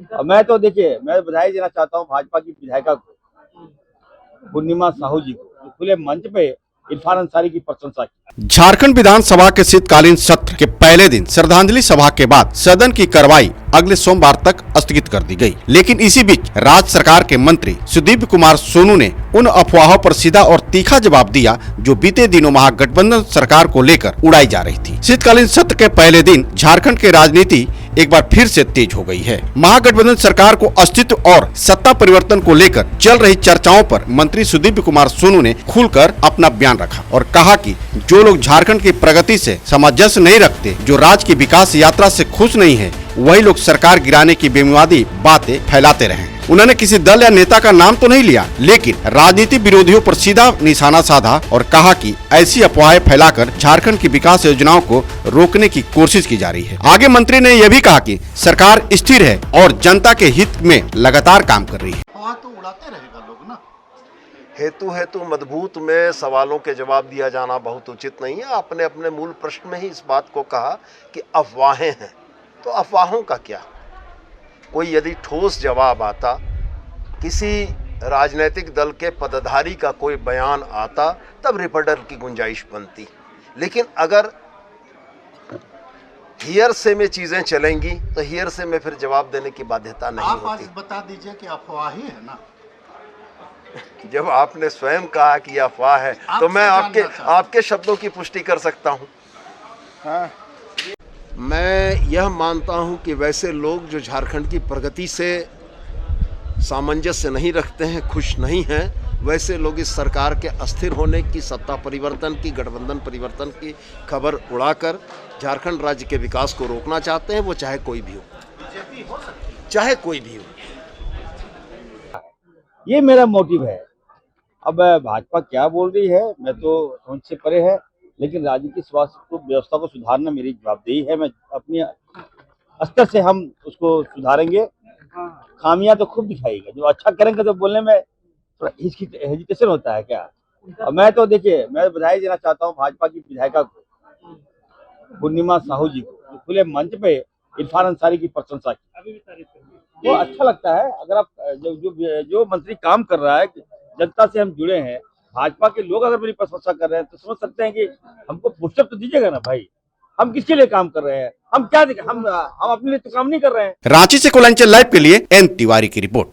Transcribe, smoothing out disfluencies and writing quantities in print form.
अब मैं तो देखिए, मैं बधाई देना चाहता हूँ भाजपा की विधायिका को, पूर्णिमा साहू जी को, जो खुले मंच पे इरफान अंसारी की प्रशंसा की। झारखंड विधानसभा के शीतकालीन सत्र के पहले दिन श्रद्धांजलि सभा के बाद सदन की कार्रवाई अगले सोमवार तक स्थगित कर दी गई। लेकिन इसी बीच राज्य सरकार के मंत्री सुदीप कुमार सोनू ने उन अफवाहों पर सीधा और तीखा जवाब दिया जो बीते दिनों महागठबंधन सरकार को लेकर उड़ाई जा रही थी। शीतकालीन सत्र के पहले दिन झारखंड की राजनीति एक बार फिर से तेज हो गई है। महागठबंधन सरकार को अस्तित्व और सत्ता परिवर्तन को लेकर चल रही चर्चाओं पर मंत्री सुदीप कुमार सोनू ने खुलकर अपना बयान रखा और कहा कि जो लोग झारखंड की प्रगति से सामंजस्य नहीं रखते, जो राज्य की विकास यात्रा से खुश नहीं है, वही लोग सरकार गिराने की बेबुनियादी बातें फैलाते रहे। उन्होंने किसी दल या नेता का नाम तो नहीं लिया, लेकिन राजनीति विरोधियों पर सीधा निशाना साधा और कहा कि ऐसी अफवाहें फैलाकर झारखंड की विकास योजनाओं को रोकने की कोशिश की जा रही है। आगे मंत्री ने यह भी कहा कि सरकार स्थिर है और जनता के हित में लगातार काम कर रही है। तो उड़ाते रहेगा लोग ना। हेतु मजबूत में सवालों के जवाब दिया जाना बहुत उचित नहीं है। आपने अपने मूल प्रश्न में ही इस बात को कहा कि अफवाहें हैं, तो अफवाहों का क्या? कोई यदि ठोस जवाब आता, किसी राजनीतिक दल के पदाधिकारी का कोई बयान आता, तब रिपोर्टर की गुंजाइश बनती। लेकिन अगर हियर से में चीजें चलेंगी तो हियर से में फिर जवाब देने की बाध्यता नहीं आप होती। आज बता दीजिए कि अफवाह ही है ना। जब आपने स्वयं कहा कि यह अफवाह है तो मैं आपके शब्दों की पुष्टि कर सकता हूं। हाँ। मैं यह मानता हूं कि वैसे लोग जो झारखंड की प्रगति से सामंजस्य नहीं रखते हैं, खुश नहीं हैं, वैसे लोग इस सरकार के अस्थिर होने की, सत्ता परिवर्तन की, गठबंधन परिवर्तन की खबर उड़ाकर झारखंड राज्य के विकास को रोकना चाहते हैं। वो चाहे कोई भी हो, चाहे कोई भी हो। ये मेरा मोटिव है। अब भाजपा क्या बोल रही है मैं तो समझ से परे है, लेकिन राजनीतिक व्यवस्था को सुधारना मेरी जवाबदेही है। मैं अपनी स्तर से हम उसको सुधारेंगे। खामियां तो खूब दिखाएगा, जो अच्छा करेंगे तो बोलने में थोड़ा हेजिटेशन होता है क्या। और मैं तो देखिए, मैं बधाई देना चाहता हूँ भाजपा की विधायिका को, पूर्णिमा साहू जी को, जो खुले मंच पे इरफान अंसारी की प्रशंसा की। वो अच्छा लगता है। अगर आप जो मंत्री काम कर रहा है, जनता से हम जुड़े हैं, भाजपा के लोग अगर मेरी प्रशंसा कर रहे हैं तो समझ सकते हैं कि हमको पुशअप तो दीजिएगा ना भाई। हम किसके लिए काम कर रहे हैं? हम अपने लिए तो काम नहीं कर रहे हैं। रांची से कोलांचल लाइव के लिए एन तिवारी की रिपोर्ट।